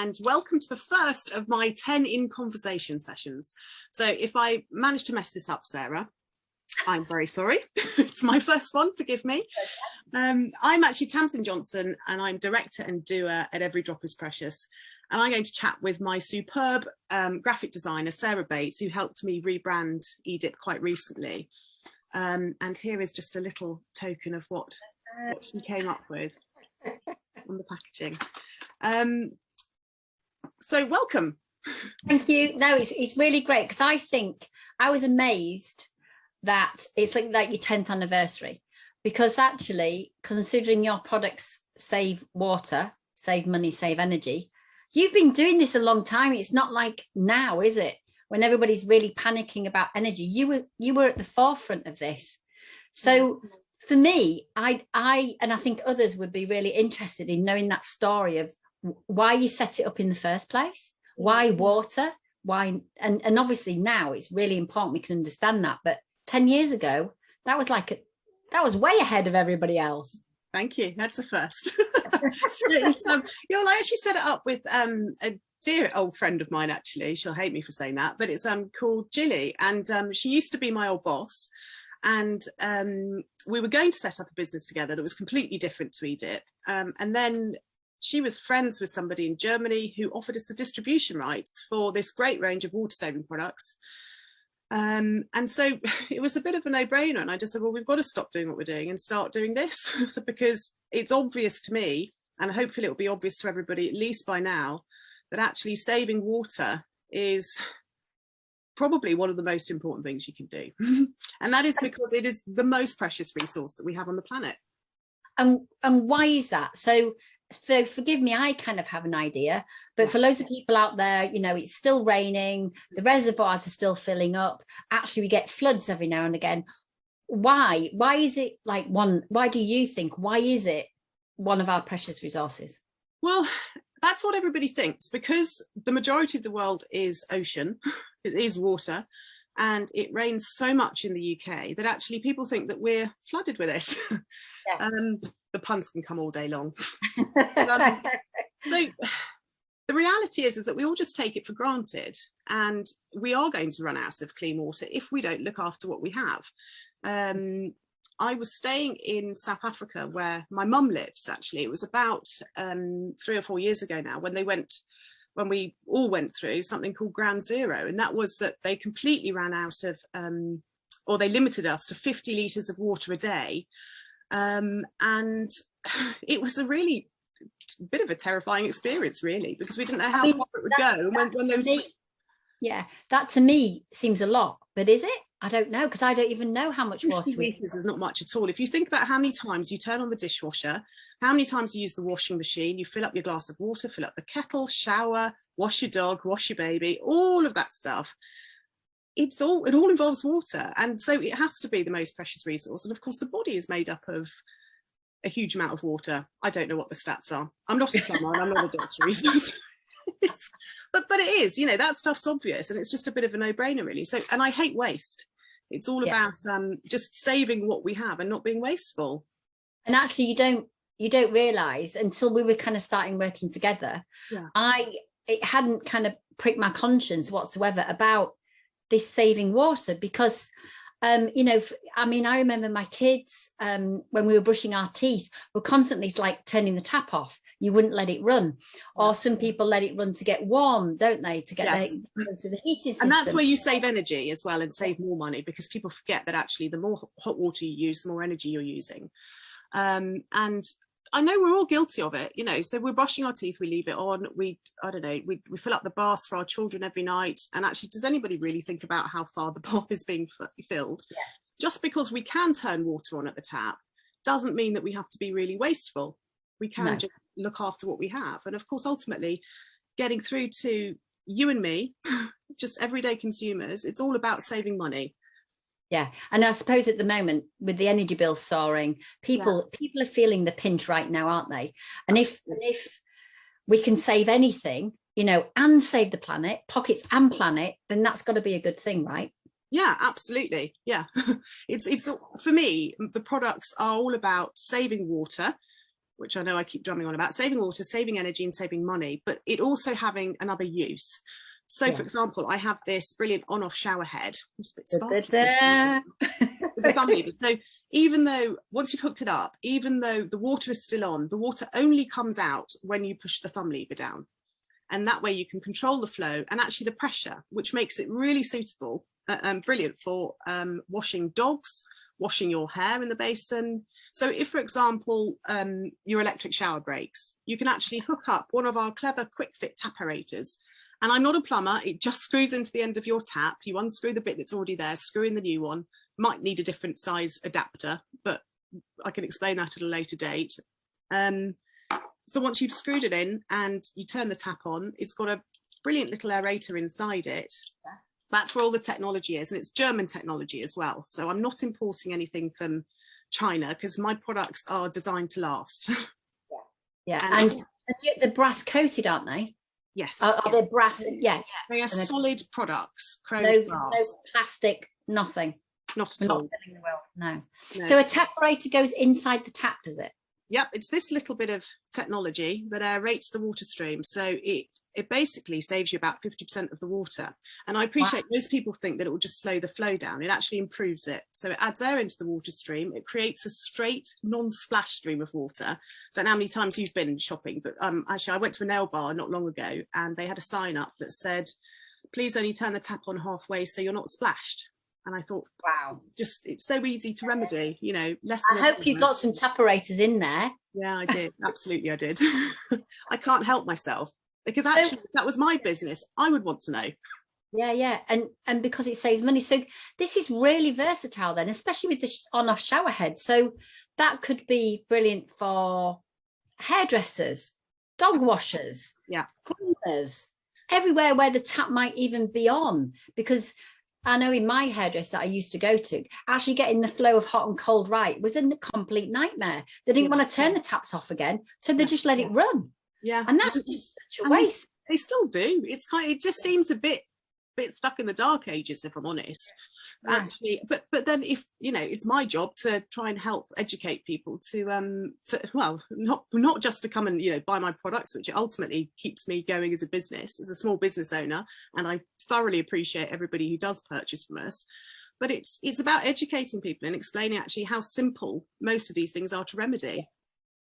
and welcome to the first of my 10 in conversation sessions. So if I manage to mess this up, Sarah, I'm very sorry. It's my first one, forgive me. I'm actually Tamsin Johnson, and I'm director and doer at Every Drop is Precious. And I'm going to chat with my superb graphic designer, Sarah Bates, who helped me rebrand Edip quite recently. And here is just a little token of what she came up with on the packaging. So welcome. Thank you. No, it's really great, because I think I was amazed that it's like your 10th anniversary, because actually, considering your products save water, save money, save energy, you've been doing this a long time. It's not like now, is it, when everybody's really panicking about energy? You were at the forefront of this. So for me, I think others would be really interested in knowing that story of why you set it up in the first place, why water, why, and obviously now it's really important we can understand that. But 10 years ago, that was way ahead of everybody else. Thank you. That's a first. I actually set it up with a dear old friend of mine, actually. She'll hate me for saying that, but it's called Jilly, and she used to be my old boss. And we were going to set up a business together that was completely different to Edip. And then she was friends with somebody in Germany who offered us the distribution rights for this great range of water saving products. And so it was a bit of a no-brainer, and I just said, well, we've got to stop doing what we're doing and start doing this. So because it's obvious to me, and hopefully it will be obvious to everybody at least by now, that actually saving water is probably one of the most important things you can do. And that is because it is the most precious resource that we have on the planet. And why is that? So forgive me, I kind of have an idea, but for loads of people out there, it's still raining, the reservoirs are still filling up. Actually, we get floods every now and again. Why is it why do you think, why is it one of our precious resources? Well, that's what everybody thinks, because the majority of the world is ocean, it is water, and it rains so much in the UK that actually people think that we're flooded with it. Yeah. The puns can come all day long. So the reality is that we all just take it for granted, and we are going to run out of clean water if we don't look after what we have. I was staying in South Africa, where my mum lives. Actually, it was about 3 or 4 years ago now, when we all went through something called Ground Zero, and that was that they completely ran out of, or they limited us to 50 litres of water a day. And it was a really bit of a terrifying experience, really, because we didn't know how far it would go. And when there was... Yeah, that to me seems a lot, but is it? I don't know, because I don't even know how much water. 50 litres is not much at all. If you think about how many times you turn on the dishwasher, how many times you use the washing machine, you fill up your glass of water, fill up the kettle, shower, wash your dog, wash your baby, all of that stuff. It all involves water, and so it has to be the most precious resource. And of course, the body is made up of a huge amount of water. I don't know what the stats are. I'm not a plumber, and I'm not a doctor either. But it is, that stuff's obvious, and it's just a bit of a no-brainer, really. So, and I hate waste. It's all about just saving what we have and not being wasteful. And actually, you don't realise until we were kind of starting working together. Yeah. It hadn't kind of pricked my conscience whatsoever about this saving water, because I remember my kids, when we were brushing our teeth, were constantly turning the tap off. You wouldn't let it run. Or some people let it run to get warm, don't they? To get through the heating system. And that's where you save energy as well, and save more money, because people forget that actually the more hot water you use, the more energy you're using. And I know we're all guilty of it, so we're brushing our teeth, we leave it on, we fill up the baths for our children every night. And actually, does anybody really think about how far the bath is being filled? Yeah. Just because we can turn water on at the tap doesn't mean that we have to be really wasteful. We can just look after what we have. And of course, ultimately, getting through to you and me, just everyday consumers, it's all about saving money. Yeah, and I suppose at the moment, with the energy bills soaring, people are feeling the pinch right now, aren't they? And if we can save anything, and save the planet, pockets and planet, then that's got to be a good thing, right? Yeah, absolutely. Yeah, it's for me, the products are all about saving water, which I know I keep drumming on about, saving water, saving energy and saving money, but it also having another use. So for example, I have this brilliant on-off shower head. It's a bit sparky. So even though, once you've hooked it up, even though the water is still on, the water only comes out when you push the thumb lever down. And that way you can control the flow and actually the pressure, which makes it really suitable and brilliant for washing dogs, washing your hair in the basin. So if, for example, your electric shower breaks, you can actually hook up one of our clever quick fit tap aerators. And I'm not a plumber, it just screws into the end of your tap. You unscrew the bit that's already there, screw in the new one, might need a different size adapter, but I can explain that at a later date. So once you've screwed it in and you turn the tap on, it's got a brilliant little aerator inside it. That's where all the technology is, and it's German technology as well. So I'm not importing anything from China because my products are designed to last. And they're brass coated, aren't they? Yes. Are they brass? Yeah. They are solid products. No plastic, nothing. Not at all. No. So a tap aerator goes inside the tap, does it? Yep, it's this little bit of technology that aerates the water stream. So it basically saves you about 50% of the water. And I appreciate most people think that it will just slow the flow down. It actually improves it. So it adds air into the water stream. It creates a straight, non-splash stream of water. I don't know how many times you've been shopping, but actually I went to a nail bar not long ago and they had a sign up that said, please only turn the tap on halfway so you're not splashed. And I thought, wow, it's so easy to remedy, you know. I hope you've got some tap aerators in there. Yeah, I did. Absolutely, I did. I can't help myself because actually that was my business. I would want to know. Yeah. And because it saves money. So this is really versatile then, especially with the on-off shower head. So that could be brilliant for hairdressers, dog washers, cleaners, everywhere where the tap might even be on, because I know in my hairdresser that I used to go to, actually getting the flow of hot and cold right was a complete nightmare. They didn't want to turn the taps off again, so they just let it run. Yeah, and that's just such a waste. They still do. It's it just seems a bit stuck in the dark ages, if I'm honest. Actually, but then if you know, it's my job to try and help educate people to well, not just to come and buy my products, which ultimately keeps me going as a business, as a small business owner, and I thoroughly appreciate everybody who does purchase from us. But it's about educating people and explaining actually how simple most of these things are to remedy.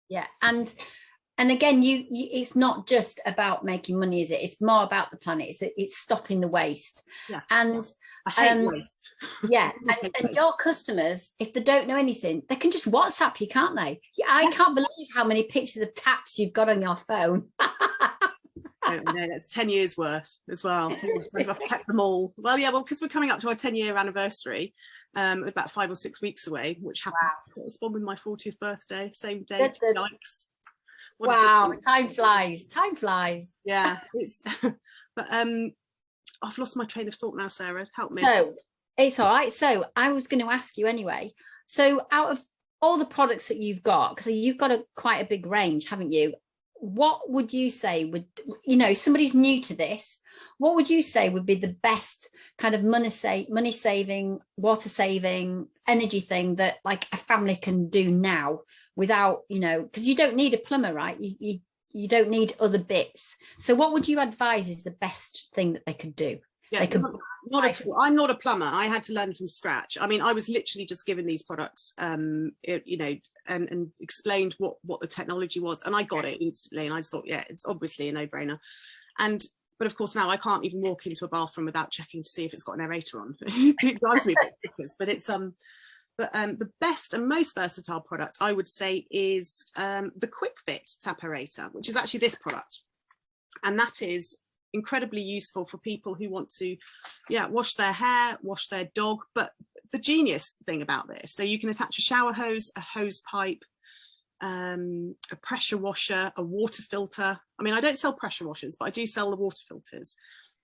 Yeah, and again, it's not just about making money, is it? It's more about the planet. It's stopping the waste. Yeah. And I hate waste. Yeah. And your customers, if they don't know anything, they can just WhatsApp you, can't they? I can't believe how many pictures of taps you've got on your phone. I know, that's 10 years worth as well. So I've kept them all. Well, because we're coming up to our 10-year anniversary, about 5 or 6 weeks away, which happened to correspond with my 40th birthday, same date. Yikes. Wow, time flies. Yeah, but I've lost my train of thought now, Sarah. Help me. So it's all right. So I was going to ask you anyway. So out of all the products that you've got, because you've got quite a big range, haven't you? What would you say would, somebody's new to this, what would you say would be the best kind of money saving, water saving, energy thing that like a family can do now without, because you don't need a plumber, right? You don't need other bits. So what would you advise is the best thing that they could do? Yeah, I'm not a plumber. I had to learn from scratch. I mean, I was literally just given these products, and explained what the technology was, and I got it instantly. And I just thought, yeah, it's obviously a no-brainer. But of course, now I can't even walk into a bathroom without checking to see if it's got an aerator on. It drives me ridiculous. But it's the best and most versatile product I would say is the Quick Fit tap aerator, which is actually this product, and that is incredibly useful for people who want to wash their hair, wash their dog. But the genius thing about this, so you can attach a shower hose, a hose pipe, a pressure washer, a water filter. I mean, I don't sell pressure washers, but I do sell the water filters.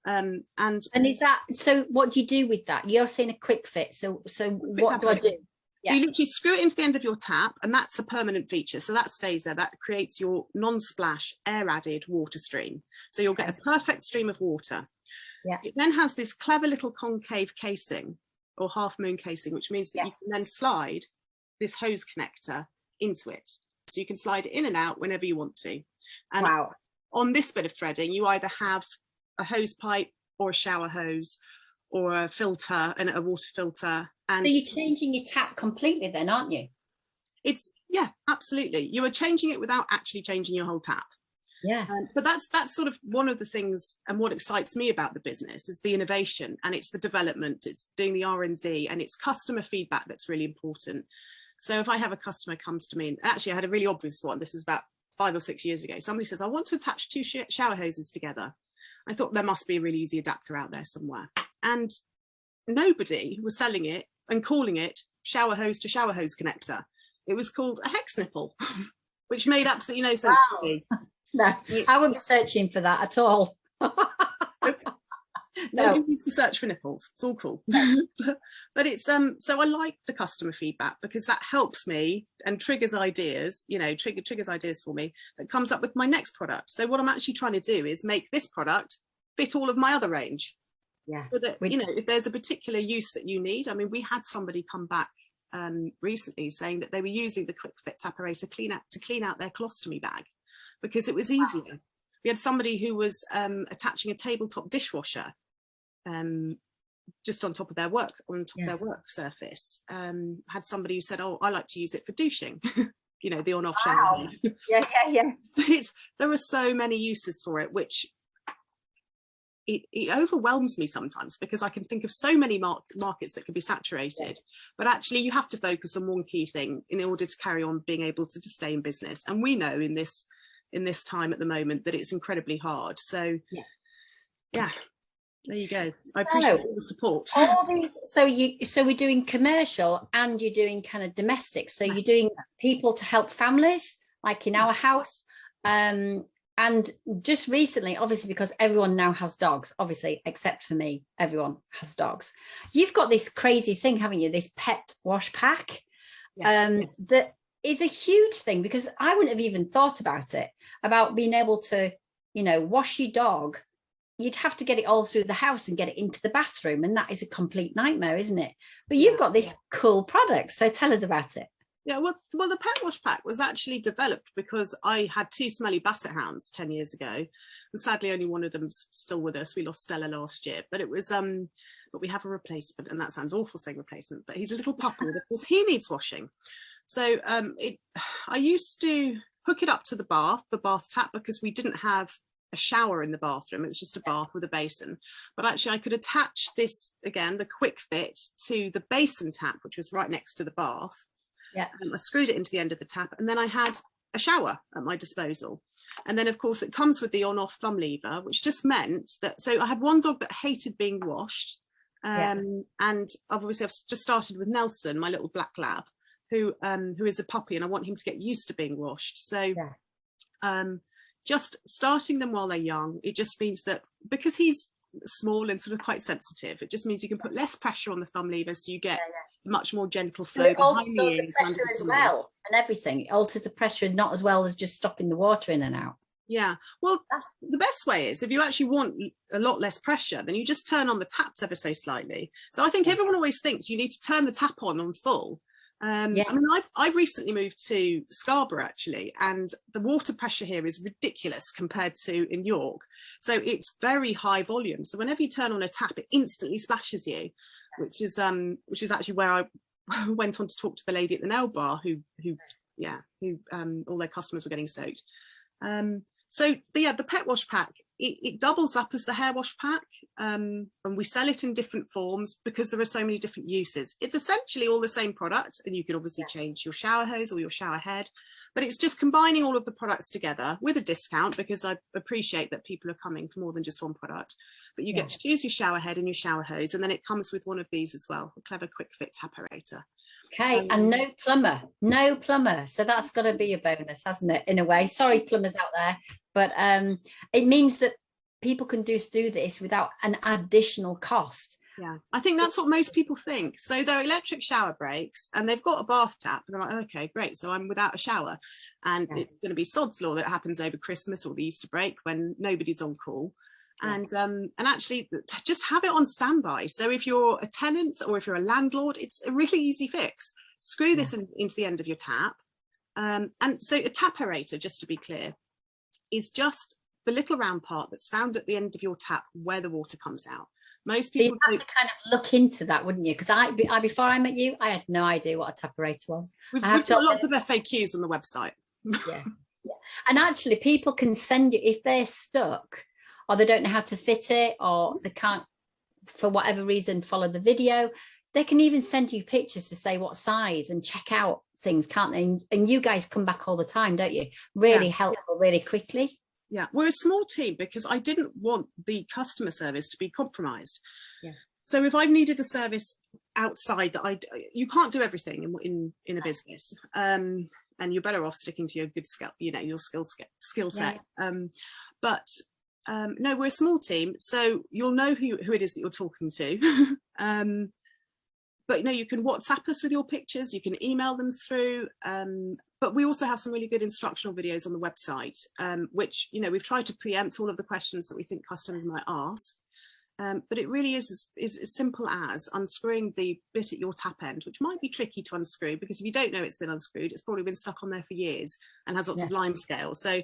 And is that, so what do you do with that? You're saying a quick fit, so what do I do? So you literally screw it into the end of your tap, and that's a permanent feature. So that stays there. That creates your non-splash, air-added water stream. So you'll get a perfect stream of water. Yeah. It then has this clever little concave casing or half moon casing, which means that you can then slide this hose connector into it. so you can slide it in and out whenever you want to. And wow. on this bit of threading, you either have a hose pipe or a shower hose or a filter and a water filter. And so you're changing your tap completely then, aren't you? It's, yeah, absolutely. You are changing it without actually changing your whole tap. Yeah. But that's sort of one of the things, and what excites me about the business is the innovation, and it's the development, it's doing the R&D, and it's customer feedback that's really important. So if I have a customer comes to me, and actually I had a really obvious one, this is about 5 or 6 years ago, somebody says, I want to attach 2 shower hoses together. I thought there must be a really easy adapter out there somewhere. And nobody was selling it and calling it shower hose to shower hose connector. It was called a hex nipple, which made absolutely no sense to me. No, I wouldn't be searching for that at all. No, you need to search for nipples. It's all cool. But it's so I like the customer feedback, because that helps me and triggers ideas, you know, triggers ideas for me that comes up with my next product. So what I'm actually trying to do is make this product fit all of my other range. Yeah. So that, you know, if there's a particular use that you need, I mean, we had somebody come back recently saying that they were using the quick fit taperator to clean out their colostomy bag because it was easier. Wow. We had somebody who was attaching a tabletop dishwasher just on top of their work, their work surface. Had somebody who said, oh, I like to use it for douching. You know, the on-off shower. Yeah. There are so many uses for it, which it overwhelms me sometimes, because I can think of so many markets that could be saturated, but actually you have to focus on one key thing in order to carry on being able to stay in business. And we know in this time at the moment that it's incredibly hard. So yeah, there you go. I appreciate all the support. All these, so we're doing commercial and you're doing kind of domestic. So you're doing people to help families, like in our house. And just recently, obviously, because everyone now has dogs, obviously, except for me, everyone has dogs. You've got this crazy thing, haven't you? This pet wash pack. Yes. That is a huge thing, because I wouldn't have even thought about it, about being able to, you know, wash your dog. You'd have to get it all through the house and get it into the bathroom. And that is a complete nightmare, isn't it? But you've got this cool product. So tell us about it. Yeah, well, the pet wash pack was actually developed because I had 2 smelly basset hounds 10 years ago, and sadly only one of them's still with us. We lost Stella last year, but it was but we have a replacement, and that sounds awful saying replacement, but he's a little puppy. Of course, he needs washing. So I used to hook it up to the bath tap, because we didn't have a shower in the bathroom. It was just a bath with a basin. But actually I could attach this, again, the quick fit, to the basin tap, which was right next to the bath. Yeah. I screwed it into the end of the tap, and then I had a shower at my disposal. And then of course it comes with the on-off thumb lever, which just meant that, so I had one dog that hated being washed. And obviously I've just started with Nelson, my little black lab, who is a puppy, and I want him to get used to being washed. So just starting them while they're young, it just means that, because he's small and sort of quite sensitive, it just means you can put less pressure on the thumb lever, so you get much more gentle flow. It alters the pressure as well, and everything. It alters the pressure, not as well as just stopping the water in and out. Yeah, well, the best way is, if you actually want a lot less pressure, then you just turn on the taps ever so slightly. So I think everyone always thinks you need to turn the tap on full. I mean, I've recently moved to Scarborough, actually, and the water pressure here is ridiculous compared to in York. So it's very high volume. So whenever you turn on a tap, it instantly splashes you, which is actually where I went on to talk to the lady at the nail bar who all their customers were getting soaked. So the pet wash pack, it doubles up as the hair wash pack, and we sell it in different forms because there are so many different uses. It's essentially all the same product, and you can obviously change your shower hose or your shower head, but it's just combining all of the products together with a discount, because I appreciate that people are coming for more than just one product. But you get to choose your shower head and your shower hose, and then it comes with one of these as well, a clever quick fit taperator. Okay, and no plumber. So that's got to be a bonus, hasn't it, in a way? Sorry, plumbers out there, but it means that people can do this without an additional cost. Yeah, I think that's what most people think. So they're electric shower breaks, and they've got a bath tap, and they're like, okay, great, so I'm without a shower, and it's going to be sod's law that happens over Christmas or the Easter break when nobody's on call. And actually just have it on standby. So if you're a tenant or if you're a landlord, it's a really easy fix. Screw this into the end of your tap, And so a tap aerator, just to be clear, is just the little round part that's found at the end of your tap where the water comes out. Most people so you have to kind of look into that, wouldn't you? Because before I met you, I had no idea what a tap aerator was. We've got lots of FAQs on the website. Yeah. And actually people can send you, if they're stuck or they don't know how to fit it, or they can't, for whatever reason, follow the video, they can even send you pictures to say what size and check out things, can't they? And you guys come back all the time, don't you? Really helpful, really quickly. Yeah, we're a small team because I didn't want the customer service to be compromised. Yeah. So if I've needed a service outside that you can't do everything in a business. And you're better off sticking to your good skill, your skill set. Yeah. No, we're a small team, so you'll know who it is that you're talking to. But you can WhatsApp us with your pictures, you can email them through. But we also have some really good instructional videos on the website, which we've tried to preempt all of the questions that we think customers might ask. But it really is as simple as unscrewing the bit at your tap end, which might be tricky to unscrew, because if you don't know it's been unscrewed, it's probably been stuck on there for years and has lots of lime scale. So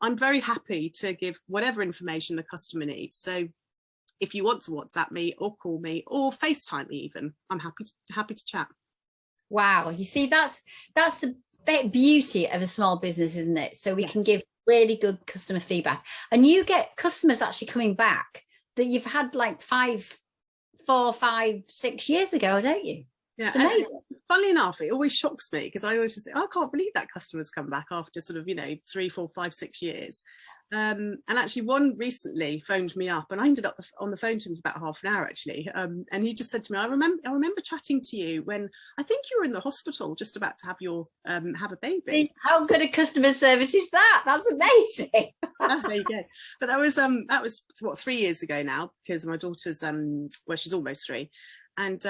I'm very happy to give whatever information the customer needs. So if you want to WhatsApp me or call me or FaceTime me even, I'm happy to chat. Wow, you see, that's the beauty of a small business, isn't it? So we can give really good customer feedback, and you get customers actually coming back that you've had like 4, 5, 6 years ago, don't you? Yeah, it's amazing. Funnily enough, it always shocks me, because I always just say, I can't believe that customer's come back after sort of 3, 4, 5, 6 years. And actually one recently phoned me up, and I ended up on the phone to him for about half an hour actually, and he just said to me, I remember chatting to you when I think you were in the hospital just about to have your have a baby. How good a customer service is that? That's amazing. There you go. But that was what, 3 years ago now, because my daughter's well, she's almost 3, and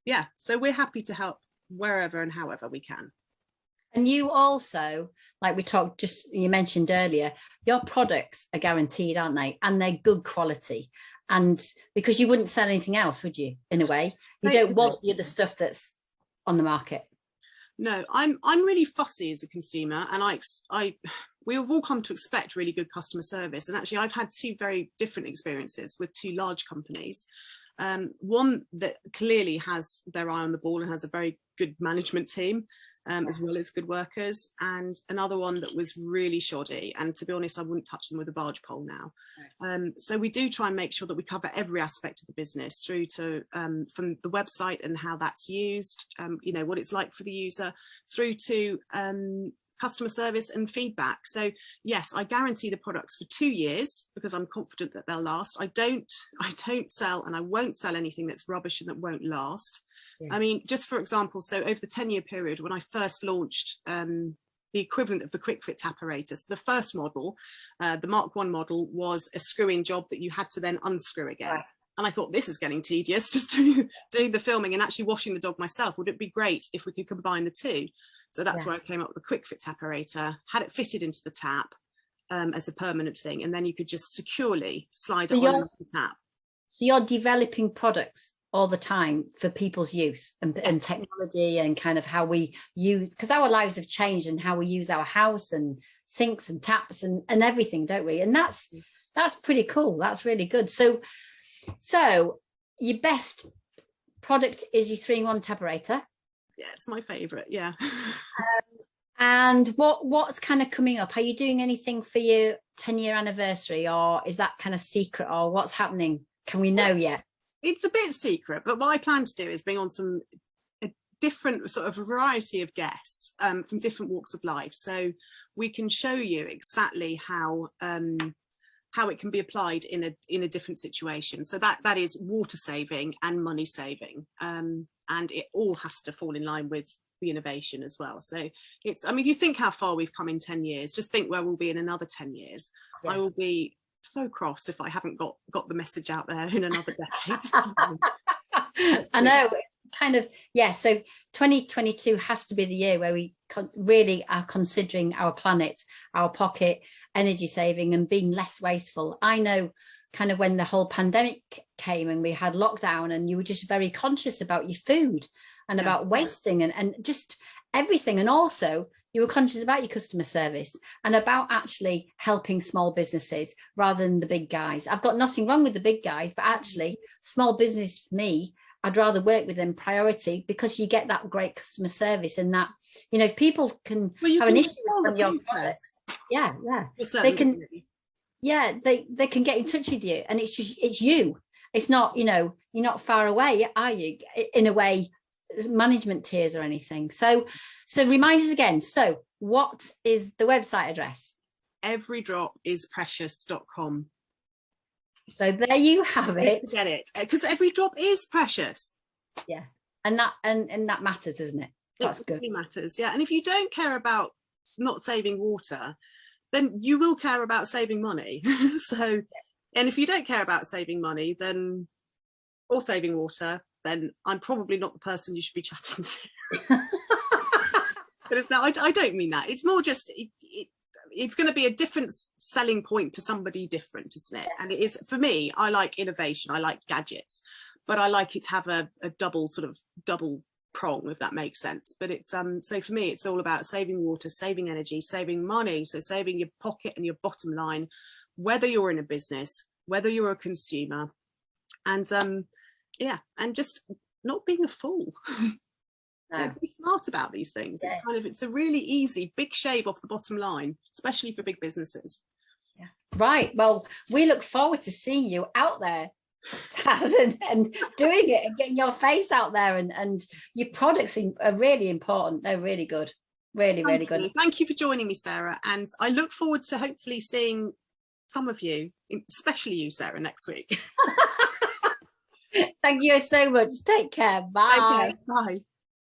yeah, so we're happy to help wherever and however we can. And you also, like you mentioned earlier, your products are guaranteed, aren't they? And they're good quality. And because you wouldn't sell anything else, would you? In a way, you don't want the other stuff that's on the market. No, I'm really fussy as a consumer, and we have all come to expect really good customer service. And actually, I've had 2 very different experiences with 2 large companies. One that clearly has their eye on the ball and has a very good management team, as well as good workers, and another one that was really shoddy, and to be honest, I wouldn't touch them with a barge pole now. So we do try and make sure that we cover every aspect of the business, through to from the website and how that's used, what it's like for the user, through to customer service and feedback. So yes, I guarantee the products for 2 years because I'm confident that they'll last. I don't sell, and I won't sell anything that's rubbish and that won't last. I mean, just for example, so over the 10-year period when I first launched the equivalent of the quick fit apparatus, the first model, the Mark 1 model, was a screw-in job that you had to then unscrew again. And I thought, this is getting tedious, just doing the filming and actually washing the dog myself. Would it be great if we could combine the 2? So that's where I came up with the quick fit apparator, had it fitted into the tap as a permanent thing, and then you could just securely slide it on the tap. So you're developing products all the time for people's use and technology, and kind of how we use, because our lives have changed, and how we use our house and sinks and taps and everything, don't we? And that's pretty cool. That's really good. So your best product is your 3-in-1 taperator. Yeah, it's my favorite. Yeah. And what's kind of coming up? Are you doing anything for your 10-year anniversary, or is that kind of secret, or what's happening? Can we know yet? It's a bit secret, but what I plan to do is bring on a different sort of variety of guests from different walks of life, so we can show you exactly how it can be applied in a different situation. So that is water saving and money saving, and it all has to fall in line with the innovation as well. So it's, I mean, you think how far we've come in 10 years, just think where we'll be in another 10 years. I will be so cross if I haven't got the message out there in another decade. I know, kind of, yeah. So 2022 has to be the year where we really are considering our planet, our pocket, energy saving, and being less wasteful. I know kind of when the whole pandemic came and we had lockdown, and you were just very conscious about your food and about wasting and just everything. And also You were conscious about your customer service and about actually helping small businesses rather than the big guys. I've got nothing wrong with the big guys, but actually small business for me, I'd rather work with them priority, because you get that great customer service, and that, you know, if people can have an issue with your products, they can, they can get in touch with you, and it's you. It's not, you know, you're not far away, are you? In a way, management tiers or anything. So remind us again. So what is the website address? everydropisprecious.com. So there you have it. Get it, because every drop is precious. Yeah, and that matters, isn't it? That's good. It really matters. Yeah, and if you don't care about not saving water, then you will care about saving money. So, and if you don't care about saving money, then, or saving water, then I'm probably not the person you should be chatting to. But it's not, I don't mean that. It's more just, it's going to be a different selling point to somebody different, isn't it? And it is, for me, I like innovation, I like gadgets, but I like it to have a double prong, if that makes sense. But it's, so for me, it's all about saving water, saving energy, saving money. So saving your pocket and your bottom line, whether you're in a business, whether you're a consumer, and yeah, and just not being a fool. No. Be smart about these things. Yeah. It's a really easy big shave off the bottom line, especially for big businesses. Yeah. Right. Well, we look forward to seeing you out there, Taz, and doing it and getting your face out there, and your products are really important. They're really good. Really good. Thank you for joining me, Sarah, and I look forward to hopefully seeing some of you, especially you, Sarah, next week. Thank you so much. Take care. Bye. Bye.